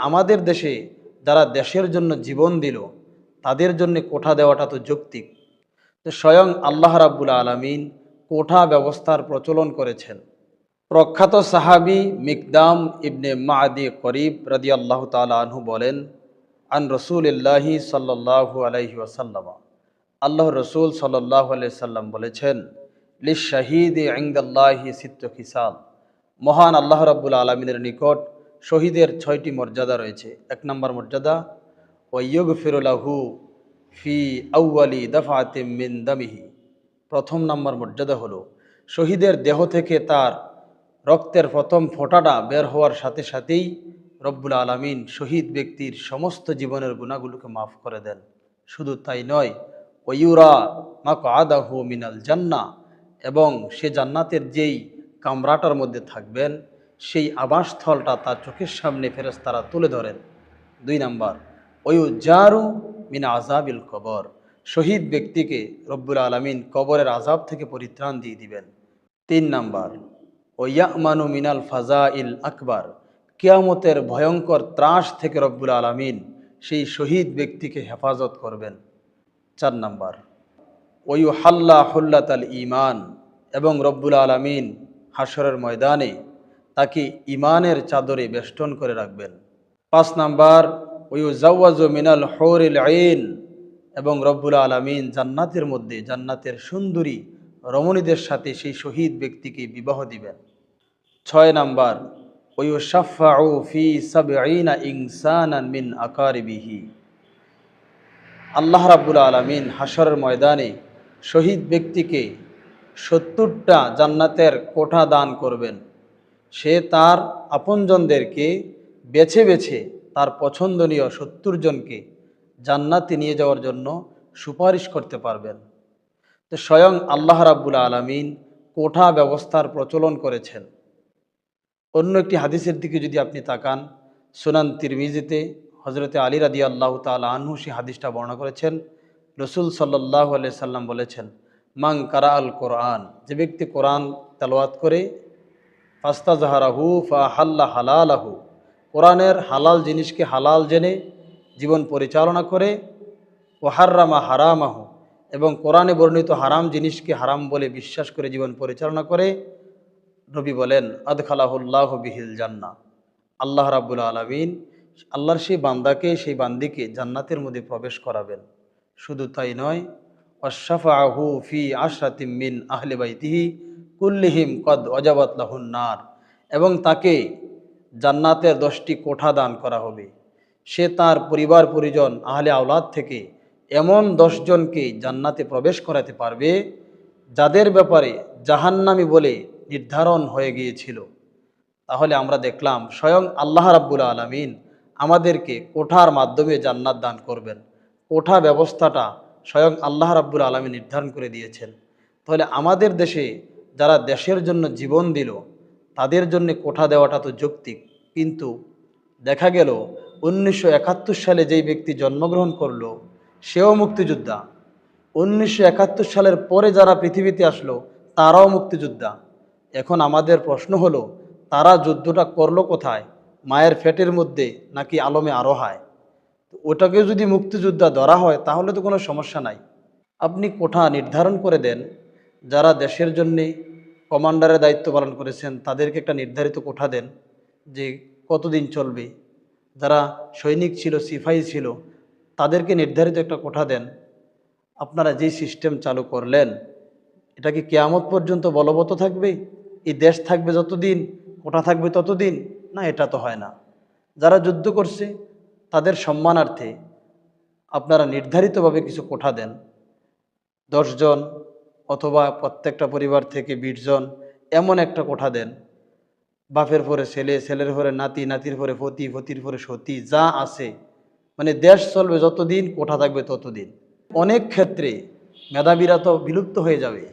আমাদের দেশে যারা দেশের জন্য জীবন দিল তাদের জন্য কোঠা দেওয়াটা তো যৌক্তিক। তো স্বয়ং আল্লাহ রাব্বুল আলামিন কোঠা ব্যবস্থার প্রচলন করেছেন। প্রখ্যাত সাহাবী মিকদাম ইবনে মাদি করিব রাদিয়াল্লাহু তাআলা আনহু বলেন, আন রাসূলিল্লাহি সাল্লাল্লাহু আলাইহি ওয়াসাল্লাম, আল্লাহর রাসূল সাল্লাল্লাহু আলাইহি সাল্লাম বলেছেন, লিশ-শাহীদি ইনদাল্লাহি সিত্তু খিসাল, মহান আল্লাহ রাব্বুল আলামিনের নিকট শহীদের 6টি মর্যাদা রয়েছে। 1 নম্বর মর্যাদা, ওয়াইয়ুগফিরু লাহু ফি আউয়ালি দাফআতিম মিন দামিহি, প্রথম নম্বর মর্যাদা হলো শহীদের দেহ থেকে তার রক্তের প্রথম ফোঁটাটা বের হওয়ার সাথে সাথেই রব্বুল আলামিন শহীদ ব্যক্তির সমস্ত জীবনের গুনাহগুলোকে মাফ করে দেন। শুধু তাই নয়, ওয়ুরা মাকআদাহু মিনাল জান্নাহ, এবং সে জান্নাতের যেই কামরাটার মধ্যে থাকবেন সেই আবাসস্থলটা তার চোখের সামনে ফেরেশতারা তুলে ধরেন। 2 নাম্বার, ওয়ুজারু মিন আযাবিল কবর, শহীদ ব্যক্তিকে রব্বুল আলামিন কবরের আযাব থেকে পরিত্রাণ দিয়ে দিবেন। 3 নাম্বার, ওয়ায়ামানু মিনাল ফাজাইল আকবার, কিয়ামতের ভয়ঙ্কর ত্রাস থেকে রব্বুল আলামিন সেই শহীদ ব্যক্তিকে হেফাজত করবেন। 4 নাম্বার, ওয়ুহাল্লা হুল্লাতাল ঈমান, এবং রব্বুল আলামিন হাশরের ময়দানে তাকে ঈমানের চাদরে বেষ্টন করে রাখবেন। 5 নাম্বার, ওয়ুজাওয়াজু মিনাল হুরিল আইন, এবং রব্বুল আলামিন জান্নাতের মধ্যে জান্নাতের সুন্দরী রমণীদের সাথে সেই শহীদ ব্যক্তিকে বিবাহ দিবেন। 6 নাম্বার, ওয়ুশাফাউ ফি সাবঈনা ইনসানান মিন আকারিবিহি, আল্লাহ রাব্বুল আলামিন হাশরের ময়দানে শহীদ ব্যক্তিকে 70টা জান্নাতের কোঠা দান করবেন। সে তার আপনজনদেরকে বেছে বেছে তার পছন্দনীয় 70 জনকে জান্নাতে নিয়ে যাওয়ার জন্য সুপারিশ করতে পারবেন। তো স্বয়ং আল্লাহ রাব্বুল আলামিন কোঠা ব্যবস্থার প্রচলন করেছেন। অন্য একটি হাদিসের দিকে যদি আপনি তাকান, সুনান তিরমিজিতে হযরতে আলী রাদিয়াল্লাহু তাআলা আনহু সেই হাদিসটা বর্ণনা করেছেন। রাসূল সাল্লাল্লাহু আলাইহি সাল্লাম বলেছেন, মান কারাআল কোরআন, যে ব্যক্তি কোরআন তেলাওয়াত করে, ফাস্তাজহারাহু ফাহাল্লা হালালাহু, কোরআনের হালাল জিনিসকে হালাল জেনে জীবন পরিচালনা করে, ওয়াহাররামা হারামাহু, এবং কোরআনে বর্ণিত হারাম জিনিসকে হারাম বলে বিশ্বাস করে জীবন পরিচালনা করে, নবী বলেন, আদখালাহুল্লাহু বিহিল জান্নাহ, আল্লাহ রাব্বুল আলামিন আল্লাহর সেই বান্দাকে সেই বান্দিকে জান্নাতের মধ্যে প্রবেশ করাবেন। শুধু তাই নয়, ওয়াশফাআহু ফি আশরাতিম মিন আহলি বাইতিহি কুল্লিহিম কদ ওয়াজাবাত লাহুন নার, এবং তাকে জান্নাতের 10টি কোঠা দান করা হবে। সে তার পরিবার পরিজন আহলে আওলাদ থেকে এমন 10 জনকে জান্নাতে প্রবেশ করাতে পারবে যাদের ব্যাপারে জাহান্নামী বলে নির্ধারণ হয়ে গিয়েছিল। তাহলে আমরা দেখলাম স্বয়ং আল্লাহ রাব্বুল আলামিন আমাদেরকে কোঠার মাধ্যমে জান্নাত দান করবেন। কোঠা ব্যবস্থাটা স্বয়ং আল্লাহ রাব্বুল আলামিন নির্ধারণ করে দিয়েছেন। তাহলে আমাদের দেশে যারা দেশের জন্য জীবন দিল তাদের জন্য কোঠা দেওয়াটা তো যৌক্তিক। কিন্তু দেখা গেল 1971 সালে যেই ব্যক্তি জন্মগ্রহণ করলো সেও মুক্তিযোদ্ধা, 1971 সালের পরে যারা পৃথিবীতে আসলো তারাও মুক্তিযোদ্ধা। এখন আমাদের প্রশ্ন হলো, তারা যুদ্ধটা করলো কোথায়? মায়ের পেটের মধ্যে নাকি আলমে আরোহায়? ওটাকে যদি মুক্তিযোদ্ধা ধরা হয় তাহলে তো কোনো সমস্যা নাই। আপনি কোঠা নির্ধারণ করে দেন, যারা দেশের জন্যে কমান্ডারের দায়িত্ব পালন করেছেন তাদেরকে একটা নির্ধারিত কোঠা দেন যে কতদিন চলবে। যারা সৈনিক ছিল, সিপাহী ছিল, তাদেরকে নির্ধারিত একটা কোঠা দেন। আপনারা যেই সিস্টেম চালু করলেন এটা কি কিয়ামত পর্যন্ত বলবৎ থাকবে? এই দেশ থাকবে যতদিন, কোঠা থাকবে ততদিন? না, এটা তো হয় না। যারা যুদ্ধ করছে তাদের সম্মানার্থে আপনারা নির্ধারিতভাবে কিছু কোঠা দেন, 10 জন অথবা প্রত্যেকটা পরিবার থেকে 20 জন, এমন একটা কোঠা দেন। বাপের পরে ছেলে, ছেলের পরে নাতি, নাতির পরে পতি, পতির পরে সতী, যা আছে, মানে দেশ চলবে যতদিন, কোঠা থাকবে ততদিন। অনেক ক্ষেত্রে মেধাবীরা তো বিলুপ্ত হয়ে যাবে।